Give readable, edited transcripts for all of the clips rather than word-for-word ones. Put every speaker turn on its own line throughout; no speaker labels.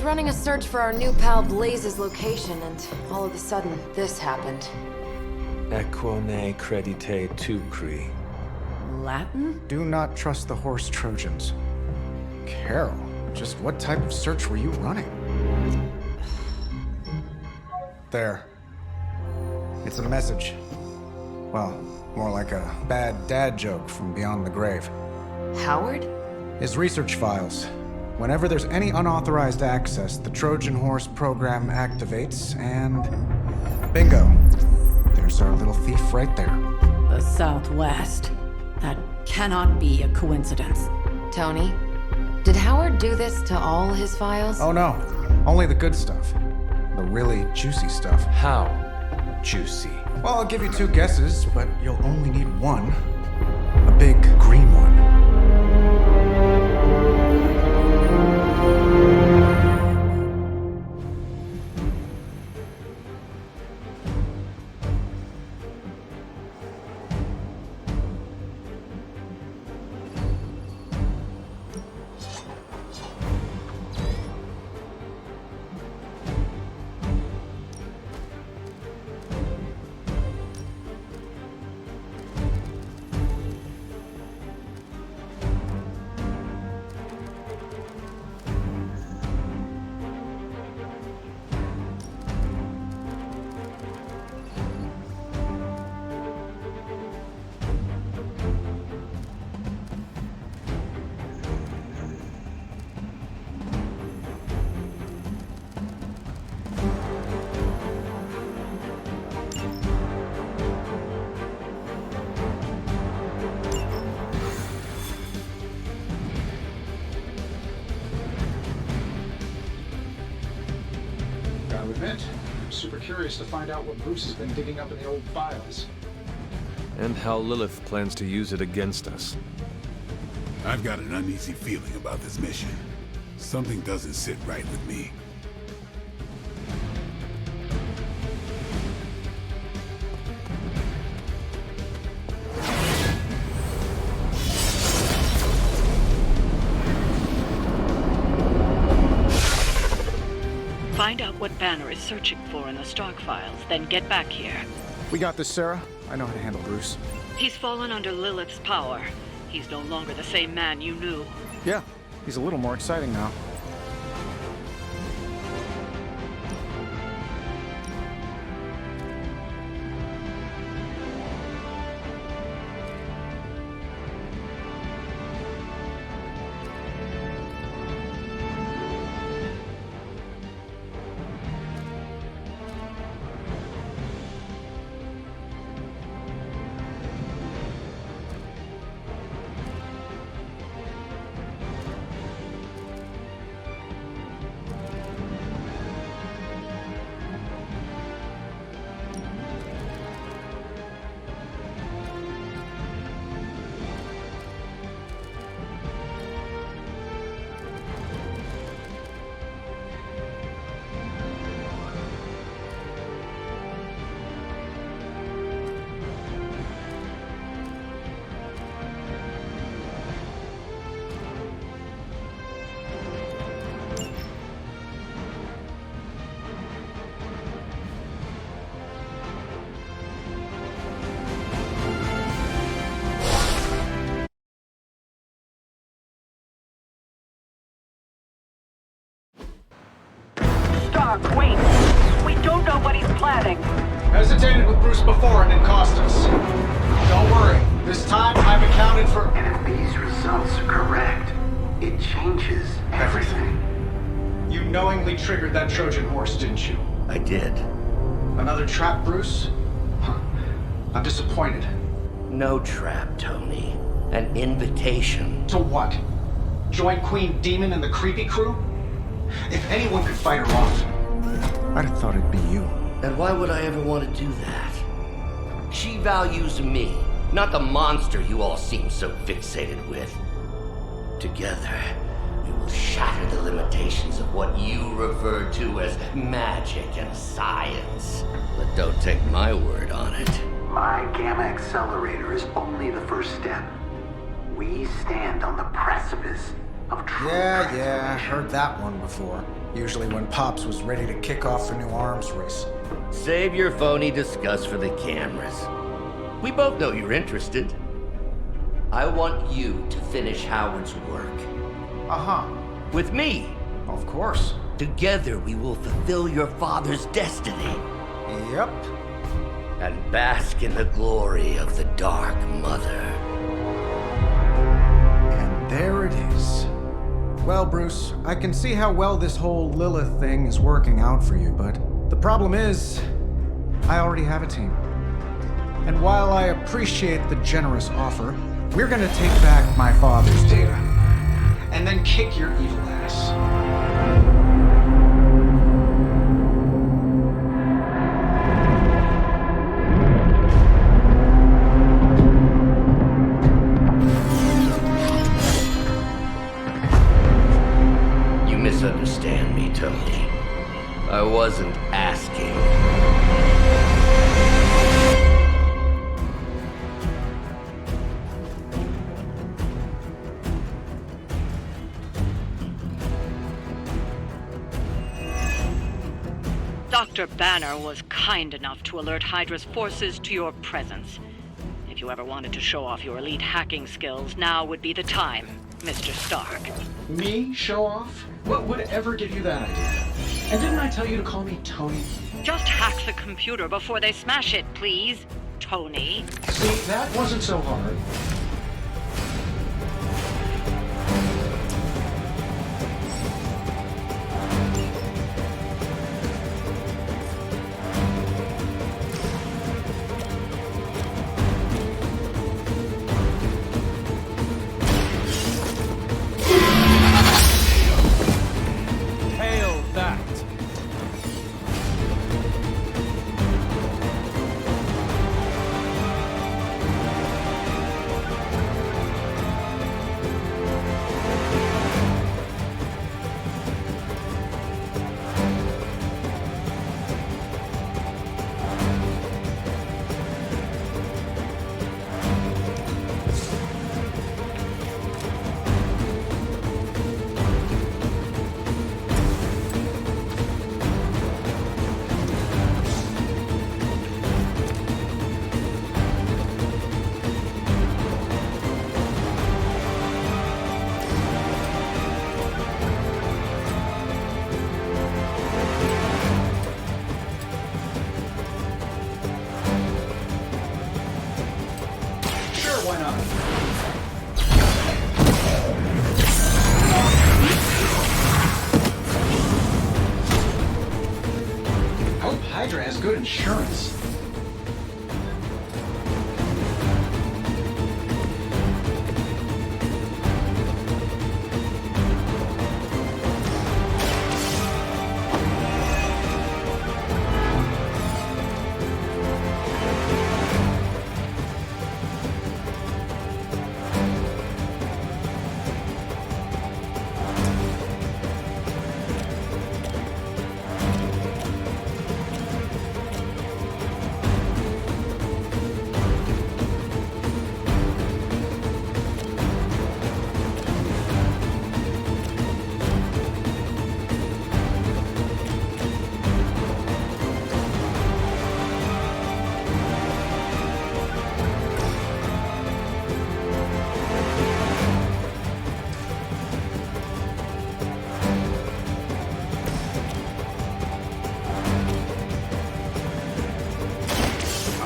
was running a search for our new pal Blaze's location, and all of a sudden, this happened.
Equone credite tucri.
Latin?
Do not trust the horse Trojans. Carol, just what type of search were you running? There. It's a message. Well, more like a bad dad joke from beyond the grave.
Howard?
His research files. Whenever there's any unauthorized access, the Trojan Horse program activates, and bingo. There's our little thief right there.
The Southwest. That cannot be a coincidence.
Tony, did Howard do this to all his files?
Oh no, only the good stuff. The really juicy stuff.
How juicy?
Well, I'll give you two guesses, but you'll only need one. A big green one.
I'll admit, I'm super curious to find out what Bruce has been digging up in the old files.
And how Lilith plans to use it against us.
I've got an uneasy feeling about this mission. Something doesn't sit right with me.
Find out what Banner is searching for in the Stark files, then get back here.
We got this, Sarah. I know how to handle Bruce.
He's fallen under Lilith's power. He's no longer the same man you knew.
Yeah, he's a little more exciting now.
Stark, wait! We don't know what he's planning.
Hesitated with Bruce before and it cost us. Don't worry, this time I've accounted for...
And if these results are correct, it changes everything.
You knowingly triggered that Trojan horse, didn't you?
I did.
Another trap, Bruce? Huh. I'm disappointed.
No trap, Tony. An invitation.
To what? Join Queen Demon and the creepy crew? If anyone could fight her off...
I'd have thought it'd be you.
And why would I ever want to do that? She values me, not the monster you all seem so fixated with. Together, we will shatter the limitations of what you refer to as magic and science. But don't take my word on it. My Gamma Accelerator is only the first step. We stand on the precipice of true
Yeah, I
transformation.
heard that one before. Usually when Pops was ready to kick off a new arms race.
Save your phony disgust for the cameras. We both know you're interested. I want you to finish Howard's work.
Uh-huh.
With me.
Of course.
Together we will fulfill your father's destiny.
Yep.
And bask in the glory of the Dark Mother.
And there it is. Well, Bruce, I can see how well this whole Lilith thing is working out for you, but the problem is, I already have a team. And while I appreciate the generous offer, we're gonna take back my father's data, and then kick your evil ass.
You misunderstand me, Tony. I wasn't asking.
Dr. Banner was kind enough to alert Hydra's forces to your presence. If you ever wanted to show off your elite hacking skills, now would be the time, Mr. Stark.
Me? Show off? What would ever give you that idea? And didn't I tell you to call me Tony?
Just hack the computer before they smash it, please, Tony.
See, that wasn't so hard.
Hail that!
Sure, why not? I hope Hydra has good insurance.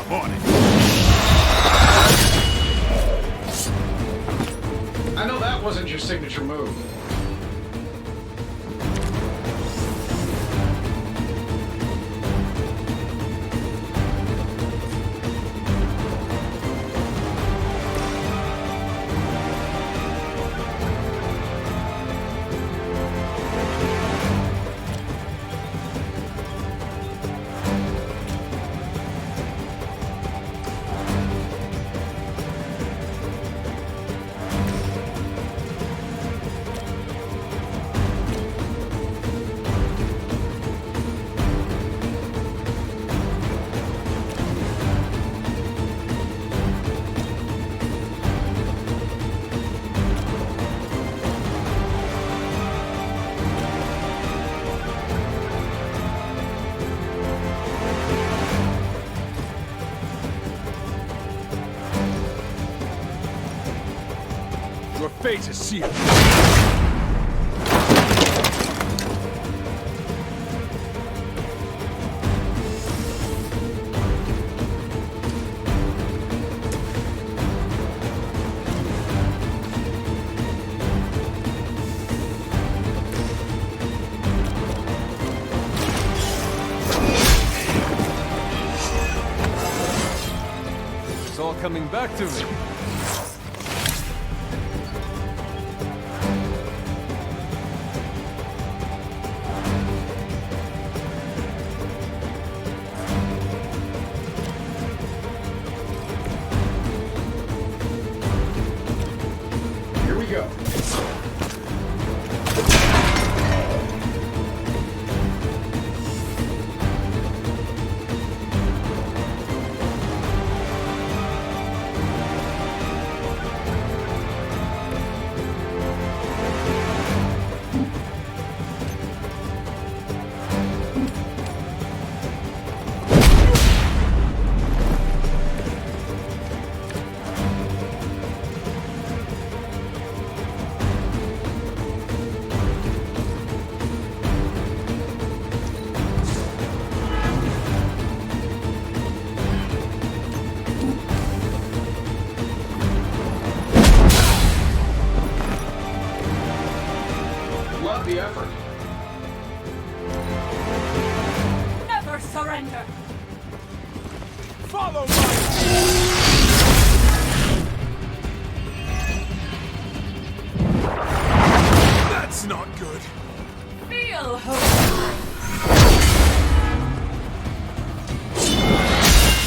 I'm on it.
I know that wasn't your signature move.
fate is sealed. It's all coming back to me.
Here we go. Love the effort.
Never surrender!
Follow my... That's not good.
Feel hope!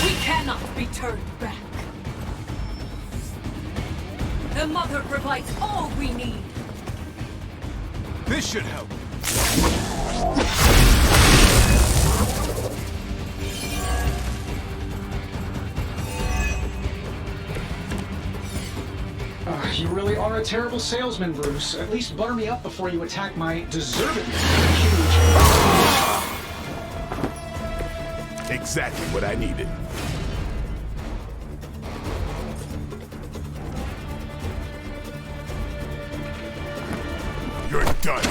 We cannot be turned back. The Mother provides all we need.
This should help.
You really are a terrible salesman, Bruce. At least butter me up before you attack my deservedly huge...
Exactly what I needed. You're done.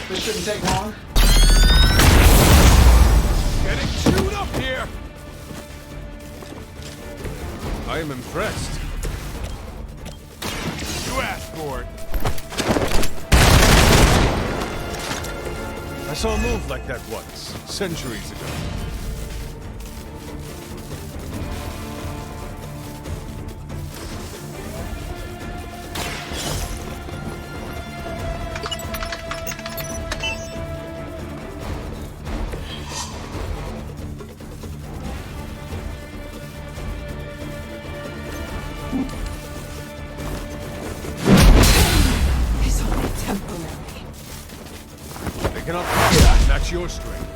This shouldn't take long.
Getting chewed up here! I am impressed.
You asked for it.
I saw a move like that once, centuries ago.
It's only temporary.
They cannot possibly match your strength.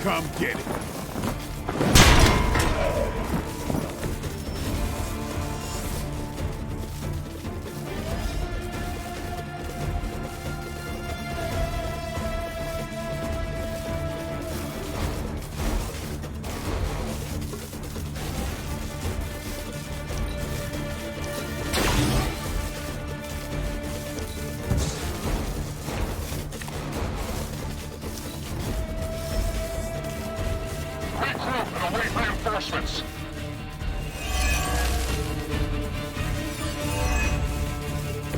Come get it.
Reinforcements.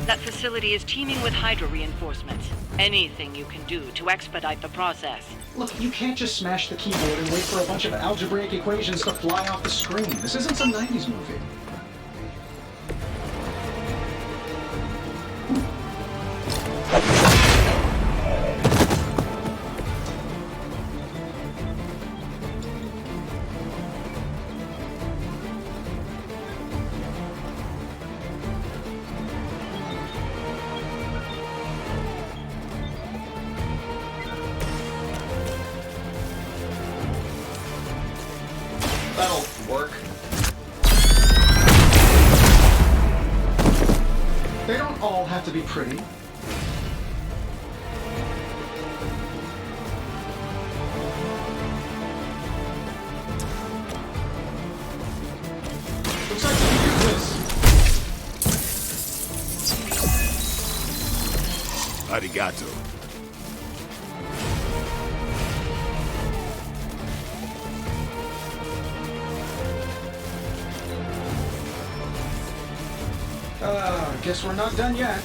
That facility is teeming with Hydra reinforcements. Anything you can do to expedite the process.
Look, you can't just smash the keyboard and wait for a bunch of algebraic equations to fly off the screen. This isn't some 90s movie. That'll work. They don't all have to be pretty. Looks like we can do this.
Arigato.
Guess we're not done yet.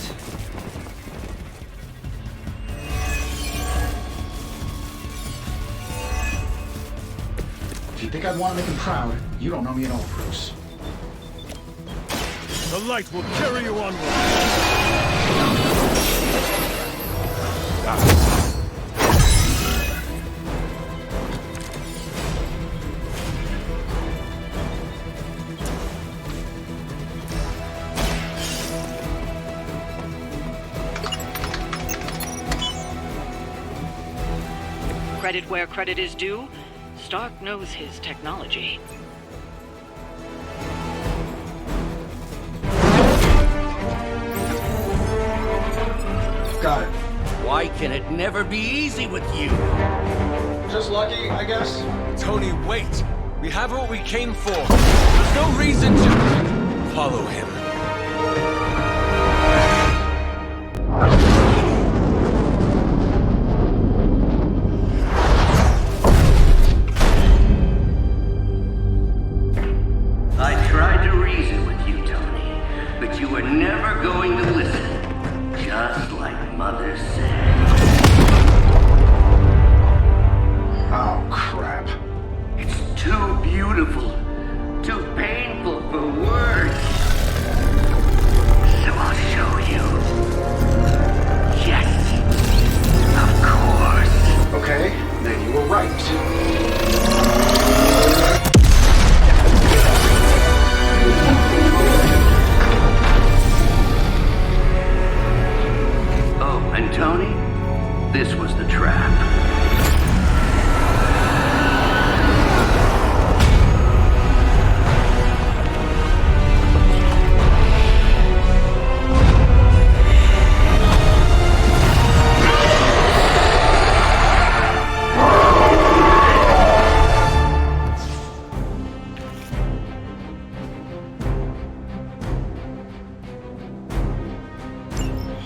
If you think I'd want to make him proud, you don't know me at all, Bruce.
The light will carry you onward.
Credit where credit is due, Stark knows his technology.
Got it.
Why can it never be easy with you?
Just lucky, I guess.
Tony, wait! We have what we came for. There's no reason to follow him.
I tried to reason with you, Tony, but you were never going to listen. Just like Mother said.
Oh, crap.
It's too beautiful, too painful for words. So I'll show you. Yes, of course.
Okay, then you were right.
Oh, and Tony, this was the trap.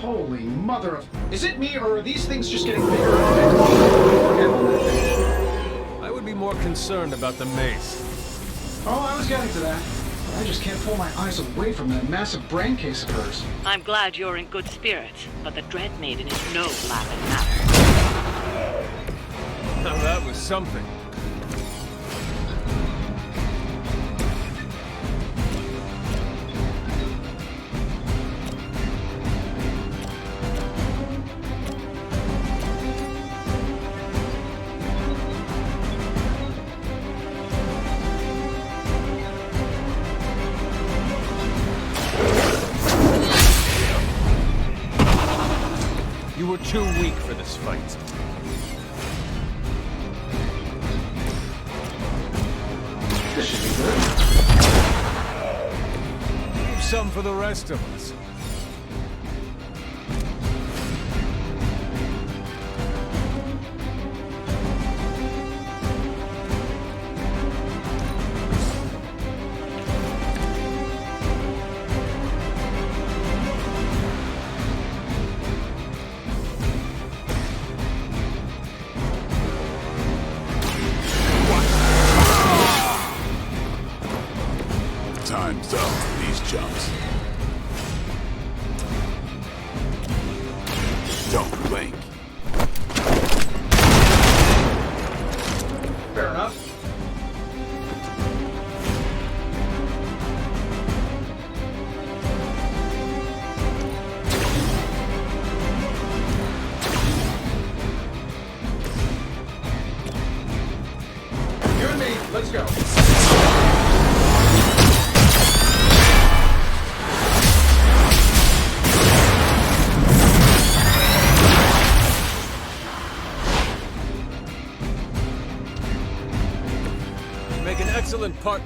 Holy mother of... Is it me, or are these things just getting bigger and bigger?
I would be more concerned about the mace.
Oh, I was getting to that. I just can't pull my eyes away from that massive brain case of hers.
I'm glad you're in good spirits, but the Dread Maiden is no laughing matter.
Now that was something. You were too weak for this fight.
This should be good.
Leave some for the rest of us.
Time's up for these chumps. Don't blink.
Fair enough. You and me, let's go.
make an excellent partner.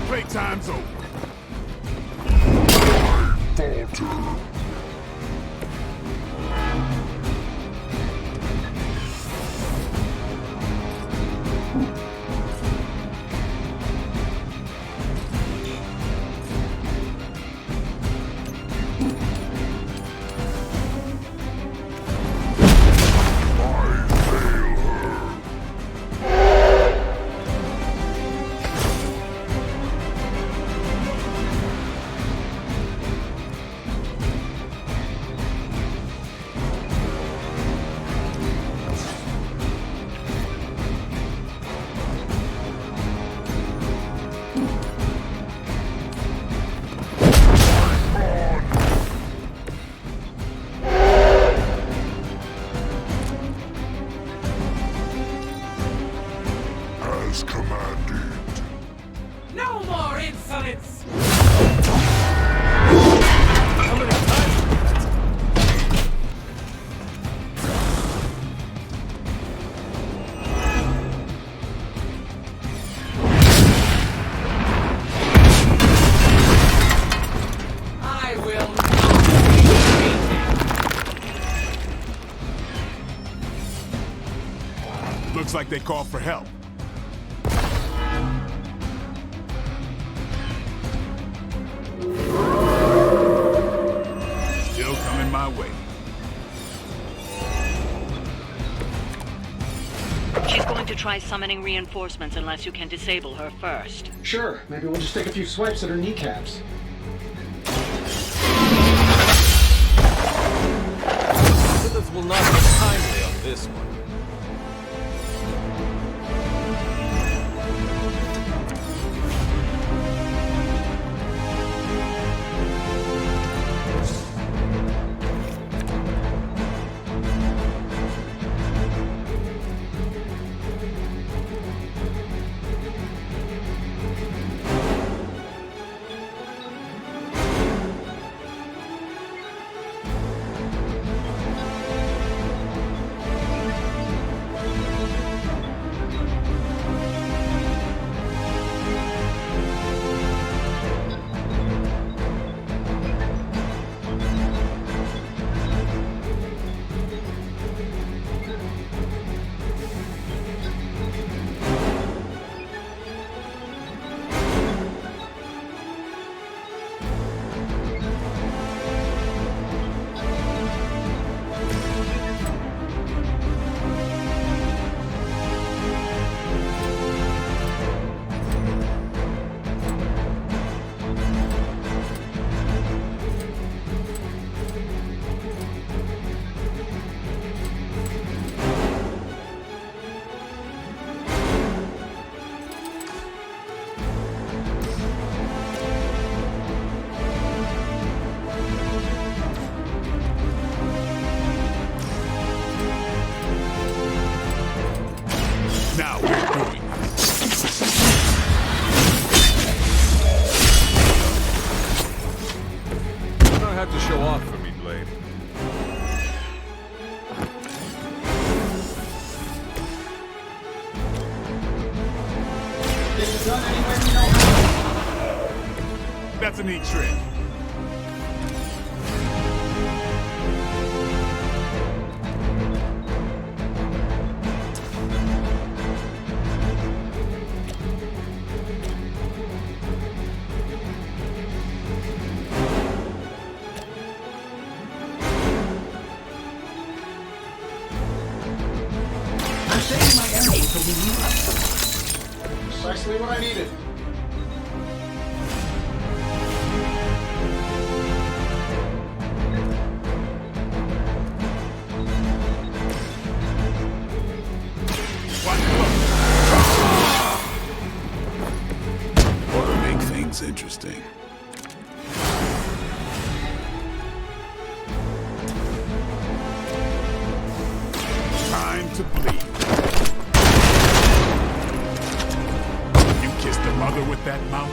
Playtime's over.
As commanded.
No more insolence!
How many times?
I will not
Looks like they called for help. Still coming my way.
She's going to try summoning reinforcements unless you can disable her first.
Sure, maybe we'll just take a few swipes at her kneecaps.
Lilith will not be kindly on this one.
get it done any way we know how.
That's a neat trick.
I'm saving my energy for when you up. Precisely what I needed.
Ought to make things interesting. Time to bleed. You kissed the mother with that mouth?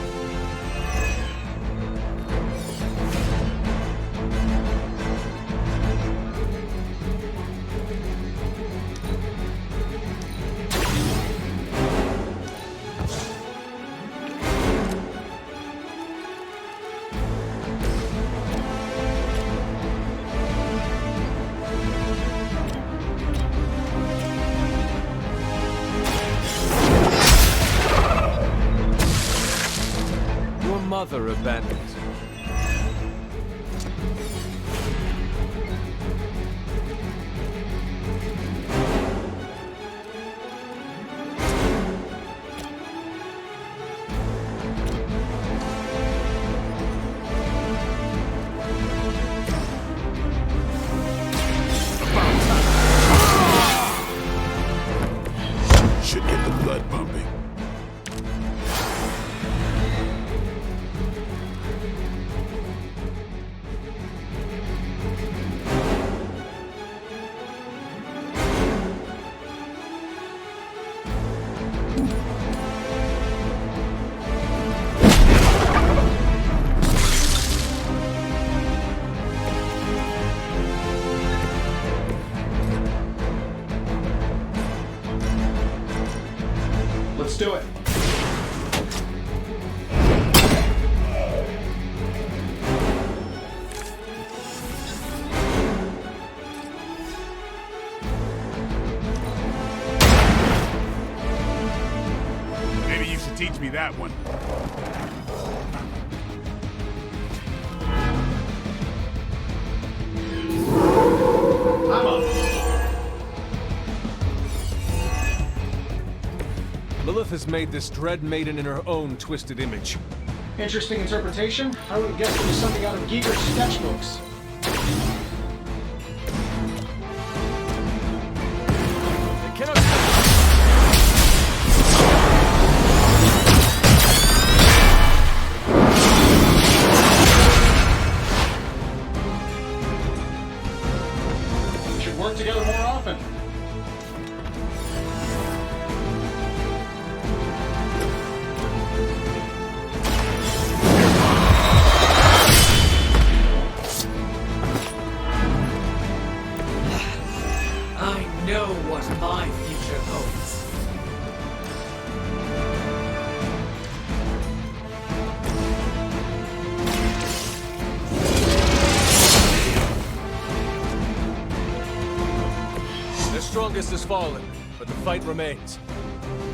Your mother abandoned.
Should get the blood pumping.
Let's do it.
Maybe you should teach me that one.
I'm up.
Lilith has made this Dread Maiden in her own twisted image.
Interesting interpretation. I would have guessed it was something out of Giger's sketchbooks.
They cannot...
We should work together more often.
I know what my future holds.
Their strongest has fallen, but the fight remains.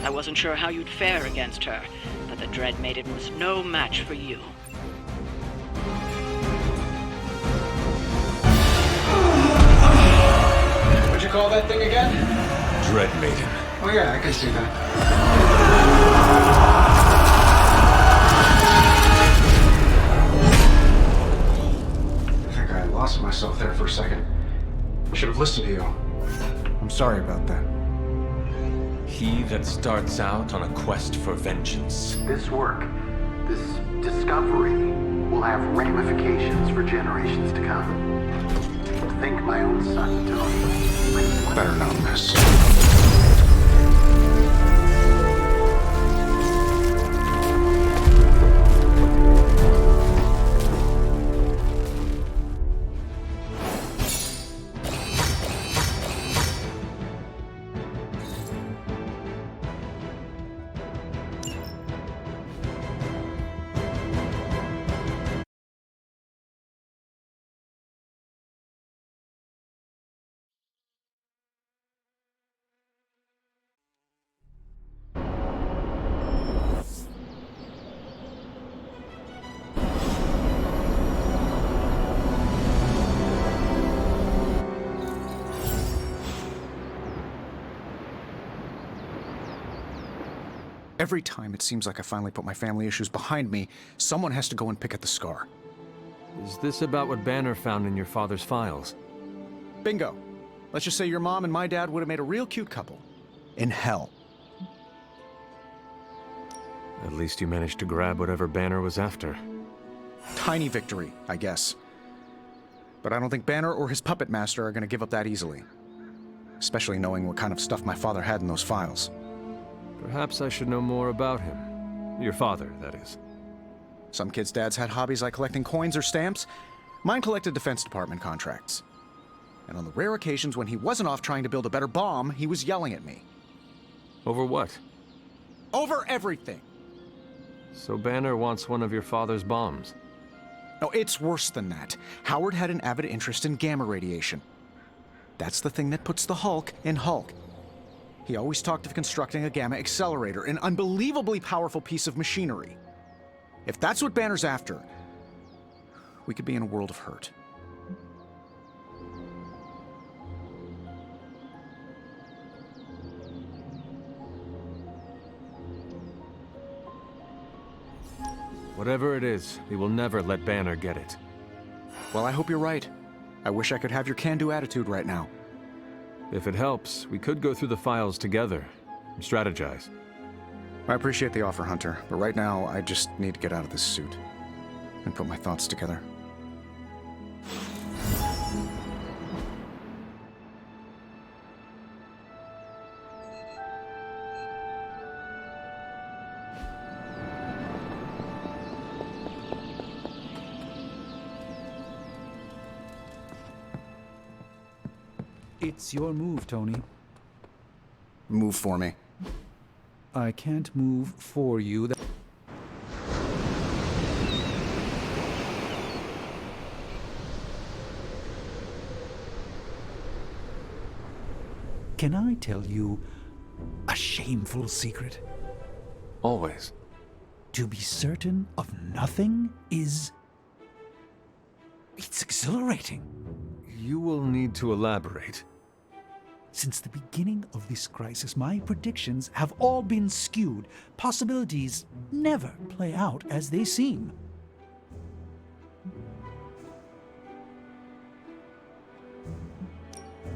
I wasn't sure how you'd fare against her, but the Dread Maiden was no match for you.
What'd you call that thing again?
Dread Maiden.
Oh yeah, I can see that. I think I lost myself there for a second. I should have listened to you.
I'm sorry about that.
He that starts out on a quest for vengeance.
This work, this discovery, will have ramifications for generations to come. Think my own son, Tony.
Better not miss.
Every time it seems like I finally put my family issues behind me, someone has to go and pick at the scar.
Is this about what Banner found in your father's files?
Bingo. Let's just say your mom and my dad would have made a real cute couple. In hell.
At least you managed to grab whatever Banner was after.
Tiny victory, I guess. But I don't think Banner or his puppet master are going to give up that easily. Especially knowing what kind of stuff my father had in those files.
Perhaps I should know more about him. Your father, that is.
Some kids' dads had hobbies like collecting coins or stamps. Mine collected Defense Department contracts. And on the rare occasions when he wasn't off trying to build a better bomb, he was yelling at me.
Over what?
Over everything!
So Banner wants one of your father's bombs.
No, it's worse than that. Howard had an avid interest in gamma radiation. That's the thing that puts the Hulk in Hulk. He always talked of constructing a gamma accelerator, an unbelievably powerful piece of machinery. If that's what Banner's after, we could be in a world of hurt.
Whatever it is, we will never let Banner get it.
Well, I hope you're right. I wish I could have your can-do attitude right now.
If it helps, we could go through the files together and strategize.
I appreciate the offer, Hunter, but right now I just need to get out of this suit and put my thoughts together.
It's your move, Tony.
Move for me.
I can't move for you. Can I tell you a shameful secret?
Always.
To be certain of nothing is... it's exhilarating.
You will need to elaborate.
Since the beginning of this crisis, my predictions have all been skewed. Possibilities never play out as they seem.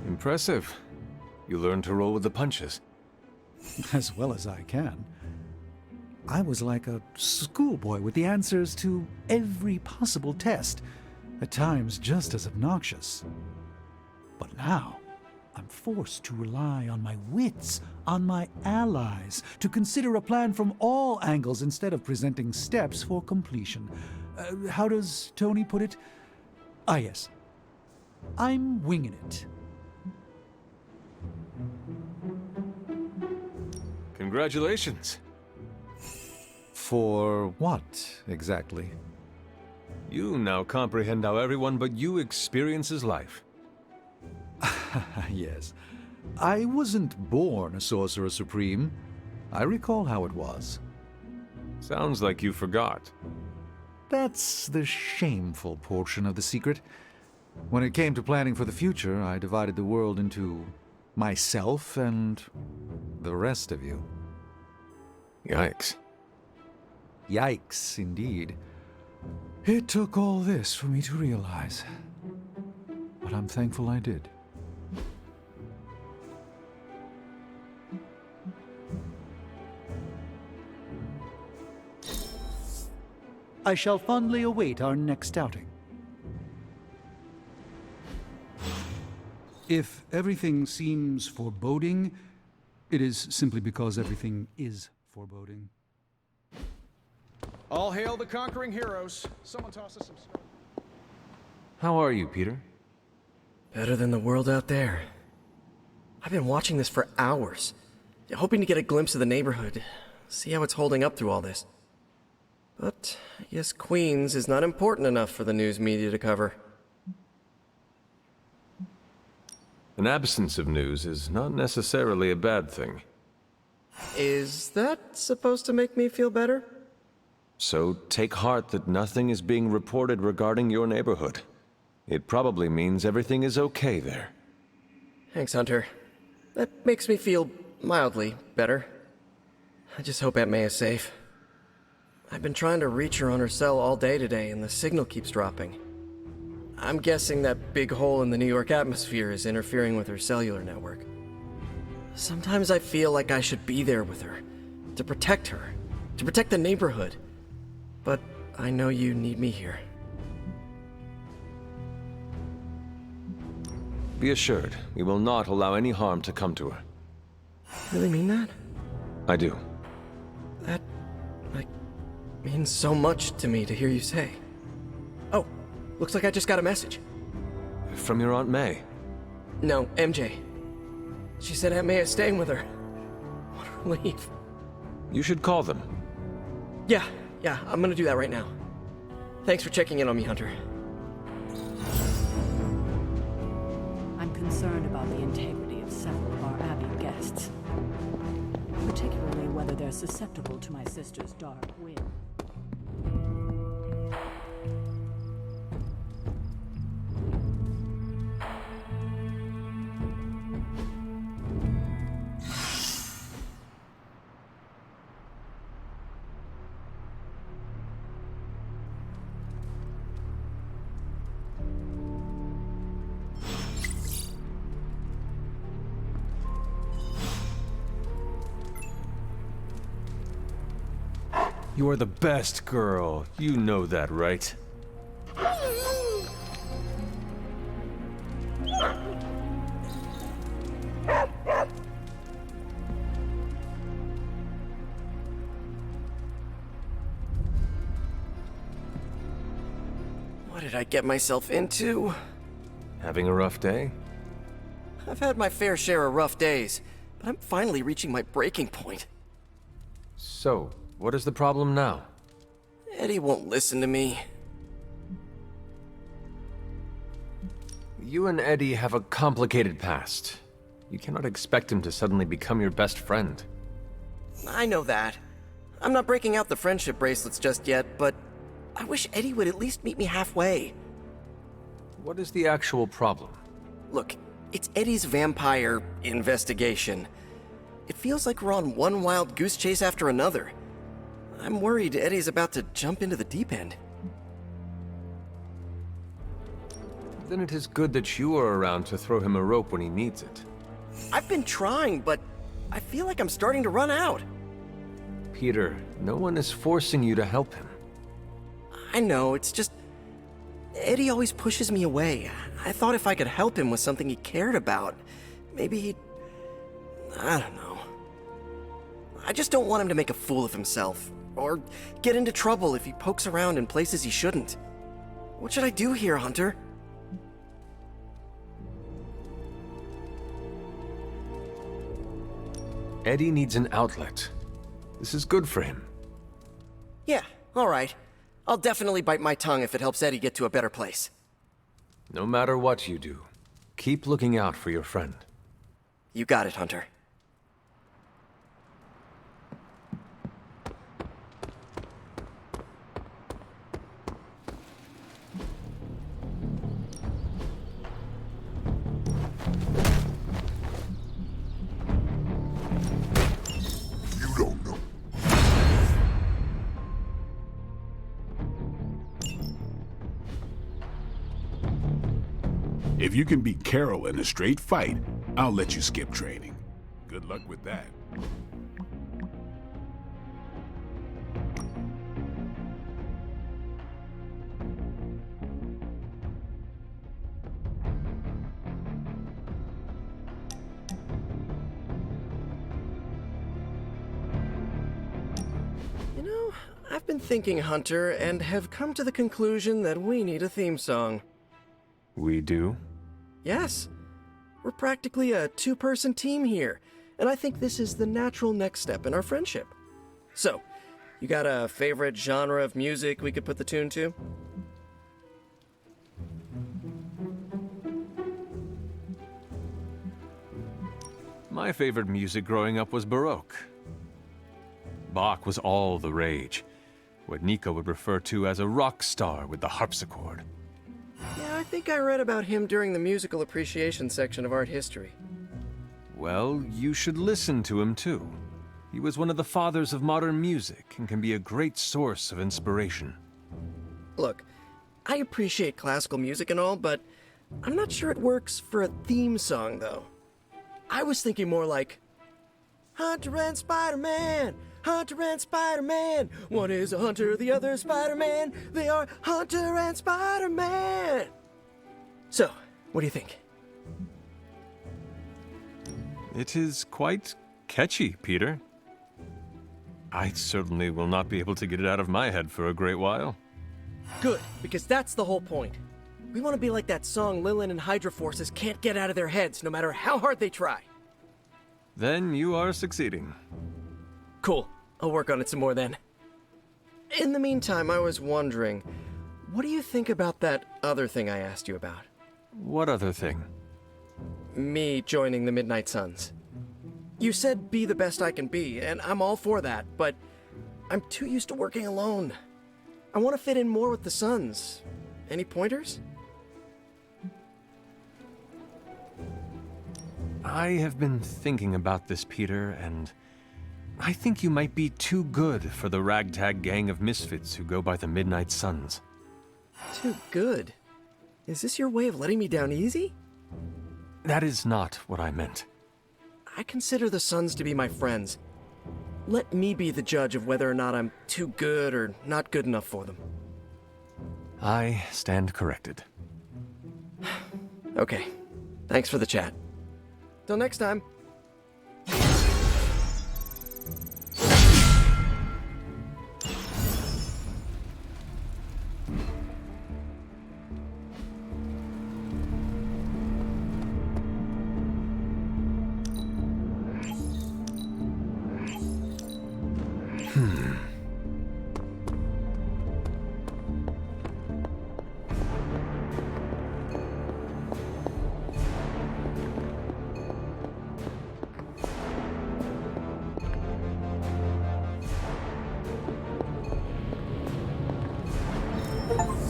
Impressive. You learned to roll with the punches.
As well as I can. I was like a schoolboy with the answers to every possible test, at times just as obnoxious. But now, I'm forced to rely on my wits, on my allies, to consider a plan from all angles instead of presenting steps for completion. How does Tony put it? Ah, yes. I'm winging it.
Congratulations.
For what, exactly?
You now comprehend how everyone but you experiences life.
Yes. I wasn't born a Sorcerer Supreme. I recall how it was.
Sounds like you forgot.
That's the shameful portion of the secret. When it came to planning for the future, I divided the world into myself and the rest of you.
Yikes.
Yikes, indeed. It took all this for me to realize. But I'm thankful I did. I shall fondly await our next outing. If everything seems foreboding, it is simply because everything is foreboding.
All hail the conquering heroes. Someone toss us some snow.
How are you, Peter?
Better than the world out there. I've been watching this for hours, hoping to get a glimpse of the neighborhood, see how it's holding up through all this. But I guess Queens is not important enough for the news media to cover.
An absence of news is not necessarily a bad thing.
Is that supposed to make me feel better?
So take heart that nothing is being reported regarding your neighborhood. It probably means everything is okay there.
Thanks, Hunter. That makes me feel mildly better. I just hope Aunt May is safe. I've been trying to reach her on her cell all day today, and the signal keeps dropping. I'm guessing that big hole in the New York atmosphere is interfering with her cellular network. Sometimes I feel like I should be there with her, to protect her, to protect the neighborhood. But I know you need me here.
Be assured, we will not allow any harm to come to her.
You really mean that?
I do.
That, means so much to me to hear you say. Oh, looks like I just got a message.
From your Aunt May?
No, MJ. She said Aunt May is staying with her. What a relief.
You should call them.
Yeah, I'm gonna do that right now. Thanks for checking in on me, Hunter.
I'm concerned about the integrity of several of our Abbey guests, particularly whether they're susceptible to my sister's dark whim.
You are the best girl. You know that, right?
What did I get myself into?
Having a rough day?
I've had my fair share of rough days, but I'm finally reaching my breaking point.
So, what is the problem now?
Eddie won't listen to me.
You and Eddie have a complicated past. You cannot expect him to suddenly become your best friend.
I know that. I'm not breaking out the friendship bracelets just yet, but I wish Eddie would at least meet me halfway.
What is the actual problem?
Look, it's Eddie's vampire investigation. It feels like we're on one wild goose chase after another. I'm worried Eddie's about to jump into the deep end.
Then it is good that you are around to throw him a rope when he needs it.
I've been trying, but I feel like I'm starting to run out.
Peter, no one is forcing you to help him.
I know, it's just... Eddie always pushes me away. I thought if I could help him with something he cared about, maybe he'd... I don't know. I just don't want him to make a fool of himself, or get into trouble if he pokes around in places he shouldn't. What should I do here, Hunter?
Eddie needs an outlet. This is good for him.
Yeah, alright. I'll definitely bite my tongue if it helps Eddie get to a better place.
No matter what you do, keep looking out for your friend.
You got it, Hunter.
If you can beat Carol in a straight fight, I'll let you skip training. Good luck with that.
You know, I've been thinking, Hunter, and have come to the conclusion that we need a theme song.
We do?
Yes. We're practically a two-person team here, and I think this is the natural next step in our friendship. So, you got a favorite genre of music we could put the tune to?
My favorite music growing up was Baroque. Bach was all the rage, what Nico would refer to as a rock star with the harpsichord.
Yeah, I think I read about him during the musical appreciation section of art history.
Well, you should listen to him too. He was one of the fathers of modern music and can be a great source of inspiration.
Look, I appreciate classical music and all, but I'm not sure it works for a theme song, though. I was thinking more like, Hunter and Spider-Man! Hunter and Spider-Man! One is a hunter, the other Spider-Man! They are Hunter and Spider-Man! So, what do you think?
It is quite catchy, Peter. I certainly will not be able to get it out of my head for a great while.
Good, because that's the whole point. We want to be like that song Lilin and Hydra Forces can't get out of their heads no matter how hard they try.
Then you are succeeding.
Cool. I'll work on it some more then. In the meantime, I was wondering, what do you think about that other thing I asked you about?
What other thing?
Me joining the Midnight Suns. You said be the best I can be, and I'm all for that, but I'm too used to working alone. I want to fit in more with the Suns. Any pointers?
I have been thinking about this, Peter, and I think you might be too good for the ragtag gang of misfits who go by the Midnight Suns.
Too good? Is this your way of letting me down easy?
That is not what I meant.
I consider the Suns to be my friends. Let me be the judge of whether or not I'm too good or not good enough for them.
I stand corrected.
Okay. Thanks for the chat. Till next time.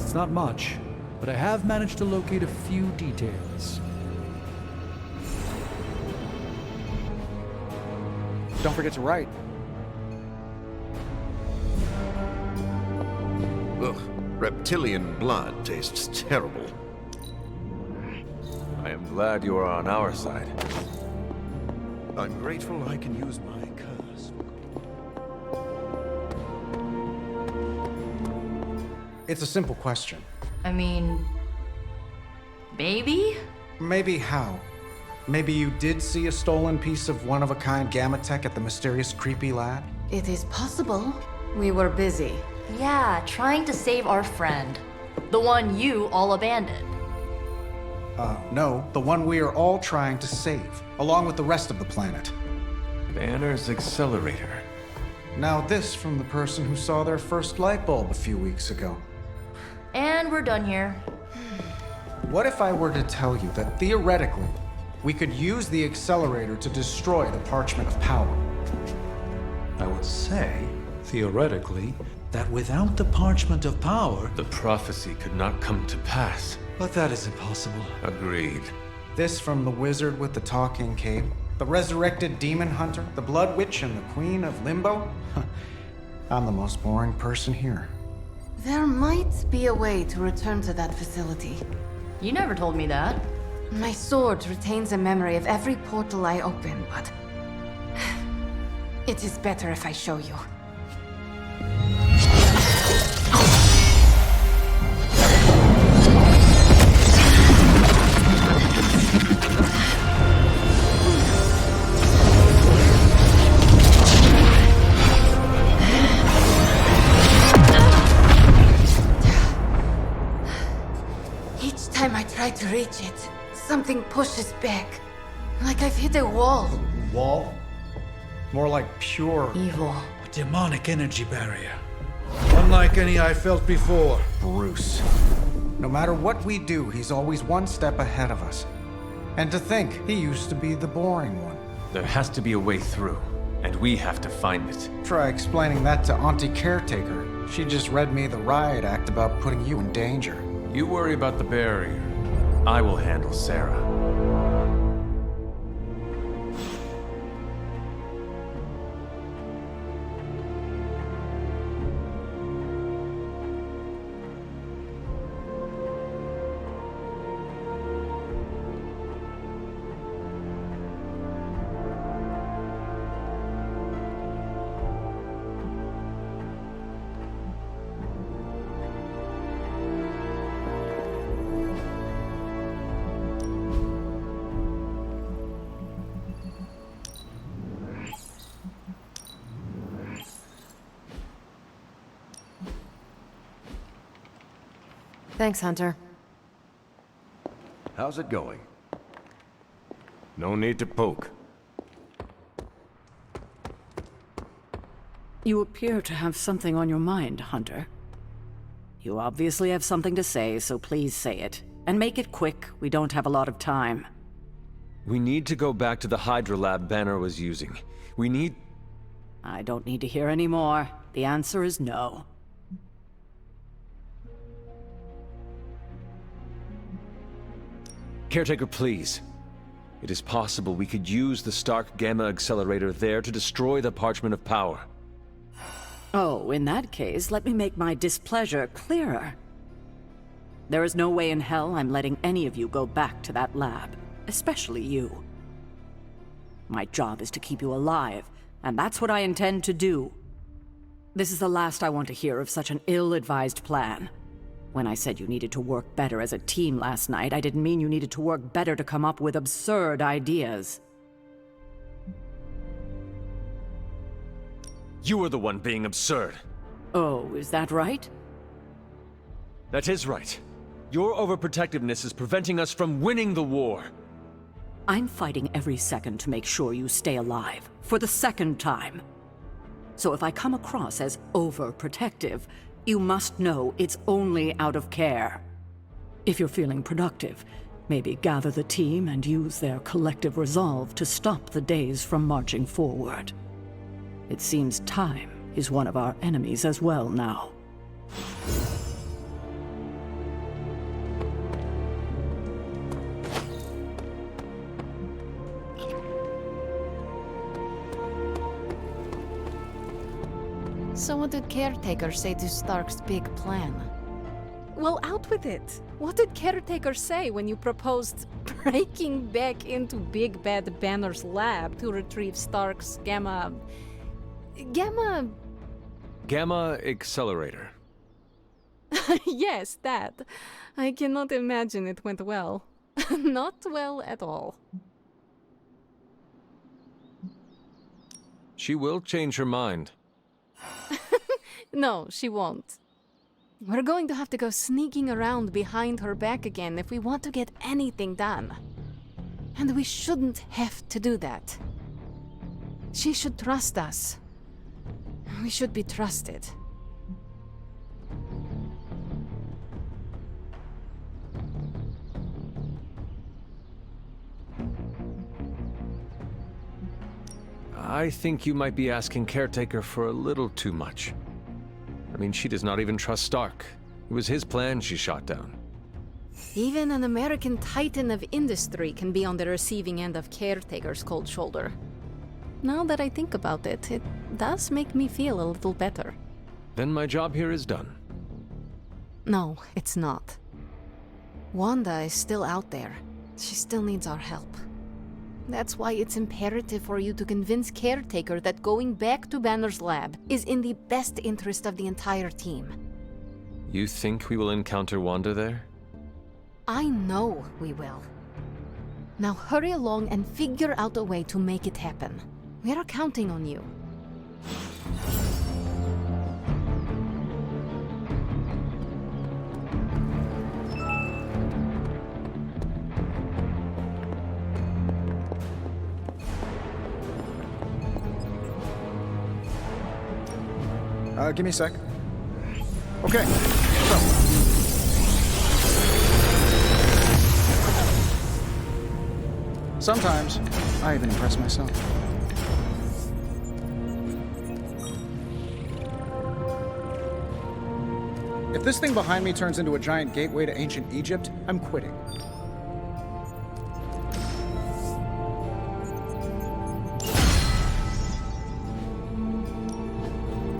It's not much, but I have managed to locate a few details.
Don't forget to write.
Ugh, reptilian blood tastes terrible.
I am glad you are on our side.
I'm grateful I can use my curse.
It's a simple question.
I mean, maybe?
Maybe how? Maybe you did see a stolen piece of one-of-a-kind gamma tech at the mysterious creepy lad?
It is possible. We were busy.
Yeah, trying to save our friend. The one you all abandoned.
No, the one we are all trying to save, along with the rest of the planet.
Banner's accelerator.
Now this from the person who saw their first light bulb a few weeks ago.
And we're done here.
What if I were to tell you that theoretically, we could use the accelerator to destroy the Parchment of Power?
I would say, theoretically, that without the Parchment of Power...
The prophecy could not come to pass.
But that is impossible.
Agreed.
This from the wizard with the talking cape, the resurrected demon hunter, the blood witch, and the queen of limbo? I'm the most boring person here.
There might be a way to return to that facility.
You never told me that.
My sword retains a memory of every portal I open, but... it is better if I show you. Each time I try to reach it, something pushes back. Like I've hit a wall.
Wall? More like pure
evil.
A demonic energy barrier. Unlike any I felt before.
Bruce. No matter what we do, he's always one step ahead of us. And to think, he used to be the boring one.
There has to be a way through, and we have to find it.
Try explaining that to Auntie Caretaker. She just read me the riot act about putting you in danger.
You worry about the barrier. I will handle Sarah.
Thanks, Hunter.
How's it going? No need to poke.
You appear to have something on your mind, Hunter. You obviously have something to say, so please say it. And make it quick. We don't have a lot of time.
We need to go back to the Hydra lab Banner was using. We need...
I don't need to hear any more. The answer is no.
Caretaker, please. It is possible we could use the Stark Gamma Accelerator there to destroy the Parchment of Power.
Oh, in that case, let me make my displeasure clearer. There is no way in hell I'm letting any of you go back to that lab, especially you. My job is to keep you alive, and that's what I intend to do. This is the last I want to hear of such an ill-advised plan. When I said you needed to work better as a team last night, I didn't mean you needed to work better to come up with absurd ideas.
You are the one being absurd.
Oh, is that right?
That is right. Your overprotectiveness is preventing us from winning the war.
I'm fighting every second to make sure you stay alive, for the second time. So if I come across as overprotective, you must know it's only out of care. If you're feeling productive, maybe gather the team and use their collective resolve to stop the days from marching forward. It seems time is one of our enemies as well now.
So what did Caretaker say to Stark's big plan?
Well, out with it. What did Caretaker say when you proposed breaking back into Big Bad Banner's lab to retrieve Stark's Gamma
Accelerator.
Yes, that. I cannot imagine it went well. Not well at all.
She will change her mind.
No, she won't. We're going to have to go sneaking around behind her back again if we want to get anything done. And we shouldn't have to do that. She should trust us. We should be trusted.
I think you might be asking Caretaker for a little too much. I mean, she does not even trust Stark. It was his plan she shot down.
Even an American titan of industry can be on the receiving end of Caretaker's cold shoulder. Now that I think about it, it does make me feel a little better.
Then my job here is done.
No, it's not. Wanda is still out there. She still needs our help. That's why it's imperative for you to convince Caretaker that going back to Banner's lab is in the best interest of the entire team.
You think we will encounter Wanda there?
I know we will. Now hurry along and figure out a way to make it happen. We are counting on you.
Give me a sec. Okay, so. Sometimes, I even impress myself. If this thing behind me turns into a giant gateway to ancient Egypt, I'm quitting.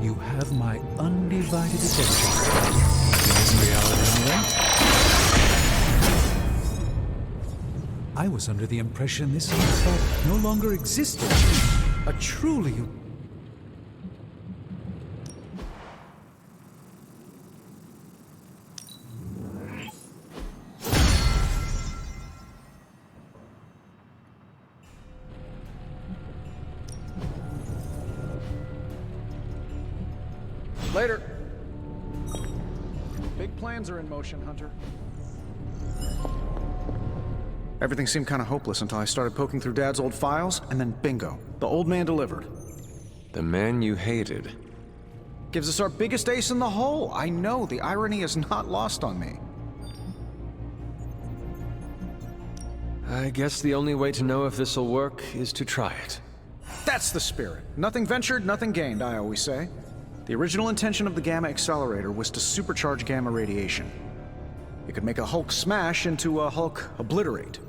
You have my undivided attention. In this reality, anyway. I was under the impression this thought no longer existed. A truly...
Later. Big plans are in motion, Hunter. Everything seemed kind of hopeless until I started poking through Dad's old files, and then bingo, the old man delivered.
The man you hated.
Gives us our biggest ace in the hole. I know, the irony is not lost on me.
I guess the only way to know if this'll work is to try it.
That's the spirit. Nothing ventured, nothing gained, I always say. The original intention of the Gamma Accelerator was to supercharge gamma radiation. It could make a Hulk smash into a Hulk obliterate.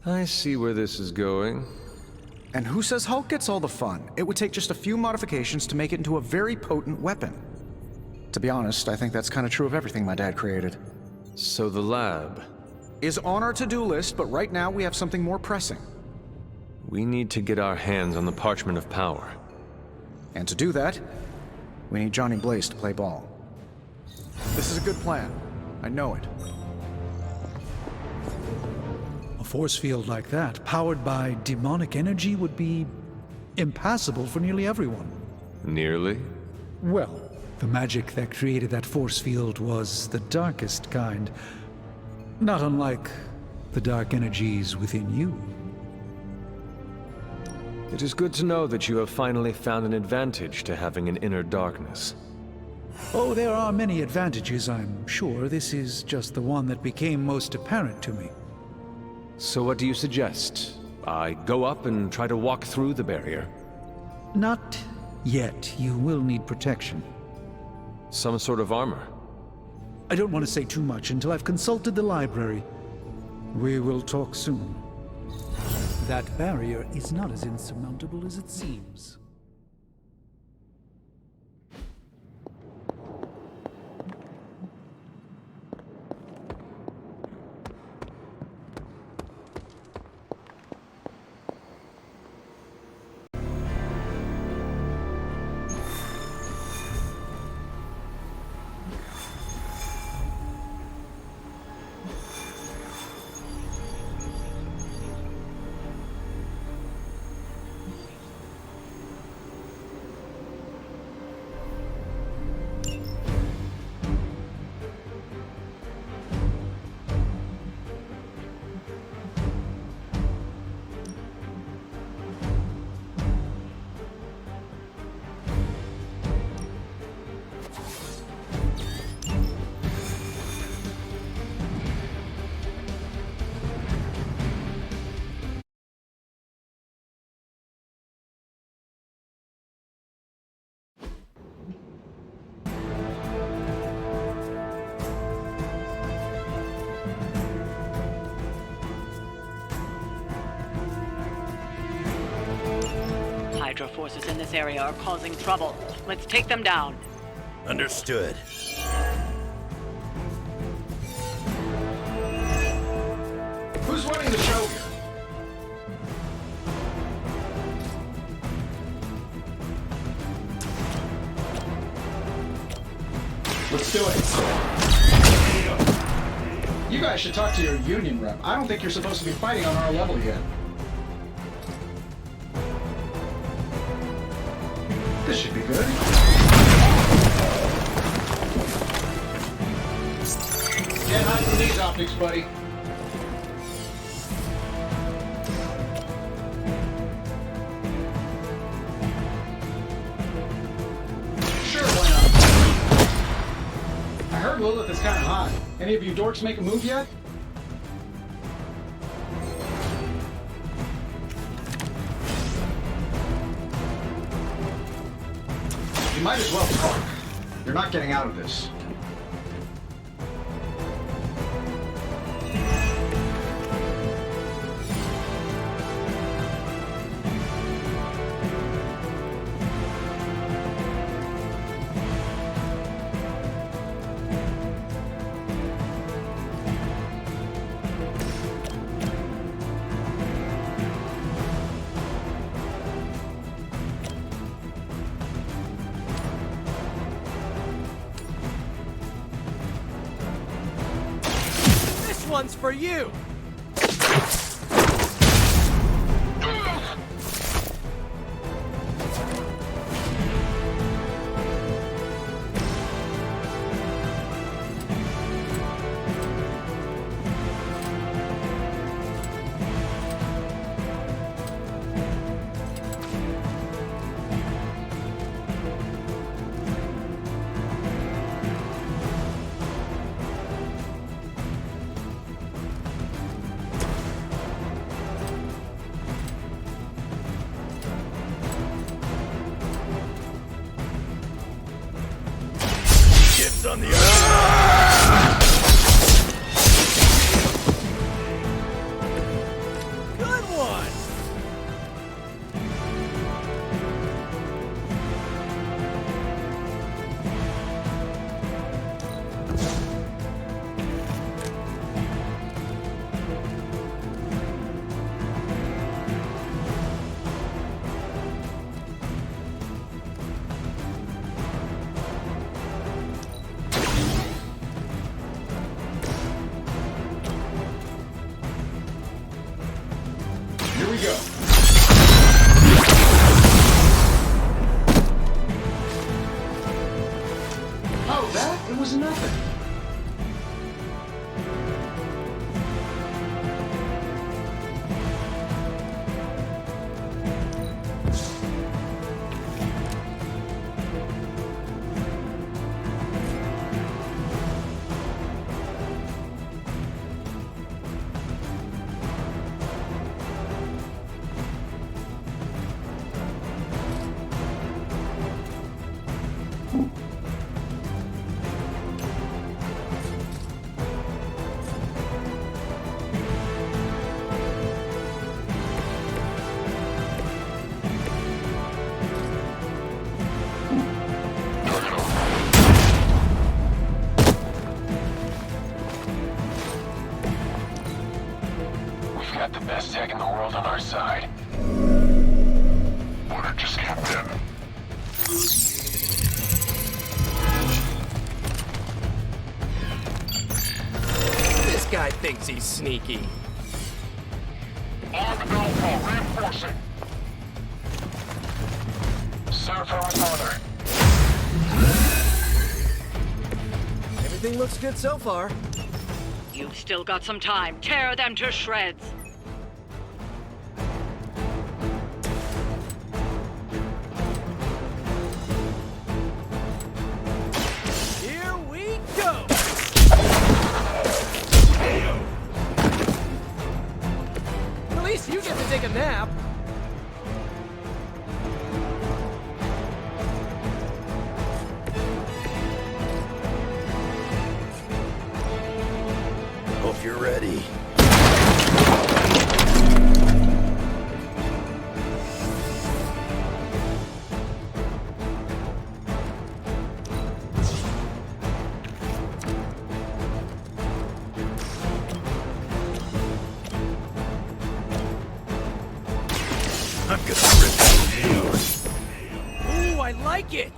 I see where this is going.
And who says Hulk gets all the fun? It would take just a few modifications to make it into a very potent weapon. To be honest, I think that's kind of true of everything my dad created.
So the lab
is on our to-do list, but right now we have something more pressing.
We need to get our hands on the Parchment of Power.
And to do that, we need Johnny Blaze to play ball. This is a good plan. I know it.
A force field like that, powered by demonic energy, would be impassable for nearly everyone.
Nearly?
Well, the magic that created that force field was the darkest kind. Not unlike the dark energies within you.
It is good to know that you have finally found an advantage to having an inner darkness.
Oh, there are many advantages, I'm sure. This is just the one that became most apparent to me.
So what do you suggest? I go up and try to walk through the barrier?
Not yet. You will need protection.
Some sort of armor?
I don't want to say too much until I've consulted the library. We will talk soon. That barrier is not as insurmountable as it seems.
Hydra forces in this area are causing trouble. Let's take them down.
Understood.
Who's running the show here? Let's do it. You guys should talk to your union rep. I don't think you're supposed to be fighting on our level yet. This should be good. Get high from these optics, buddy. Sure, why not? I heard Lilith is kind of hot. Any of you dorks make a move yet? You might as well talk. You're not getting out of this.
One's for you!
Ghosts on the other. Good one!
Here we go. Oh, that? It was nothing.
We've got the best tech in the world on our side. Order just came in.
This guy thinks he's sneaky.
Arm Alpha reinforcing. Serve her with honor.
Everything looks good so far.
You've still got some time. Tear them to shreds.
Here we go!
At least you get to take a nap.
Hope you're ready. I'm gonna rip you.
Ooh, I like it!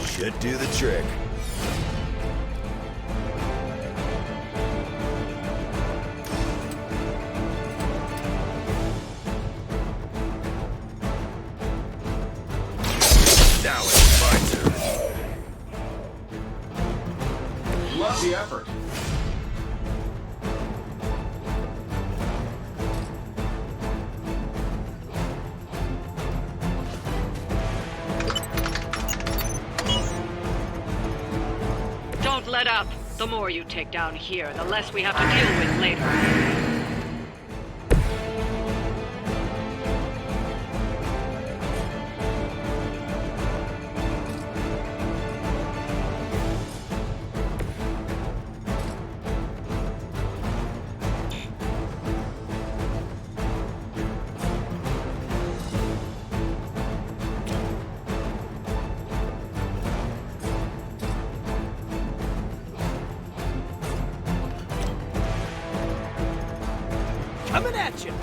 Should do the trick. Now it's my turn.
Love the effort.
Don't let up. The more you take down here, the less we have to deal with later.
Coming at you!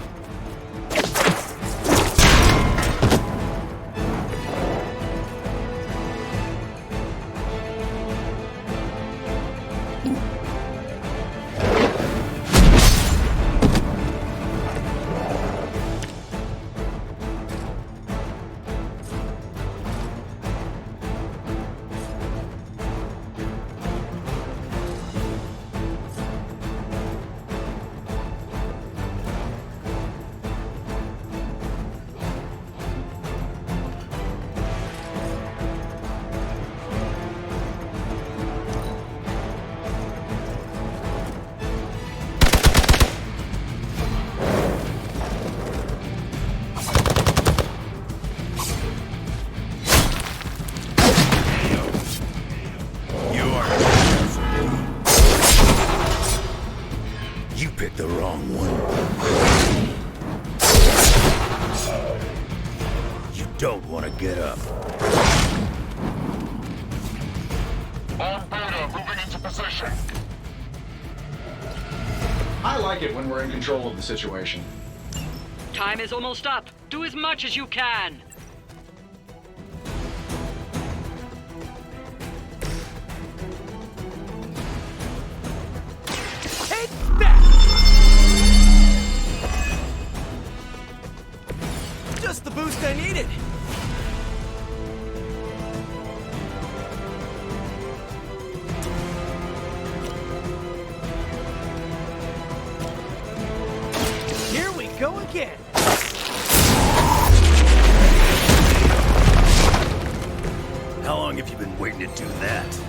picked the wrong one. You don't want to get up.
On Beta, moving into position.
I like it when we're in control of the situation.
Time is almost up. Do as much as you can.
Take that! Just the boost I needed. Here we go again.
How long have you been waiting to do that?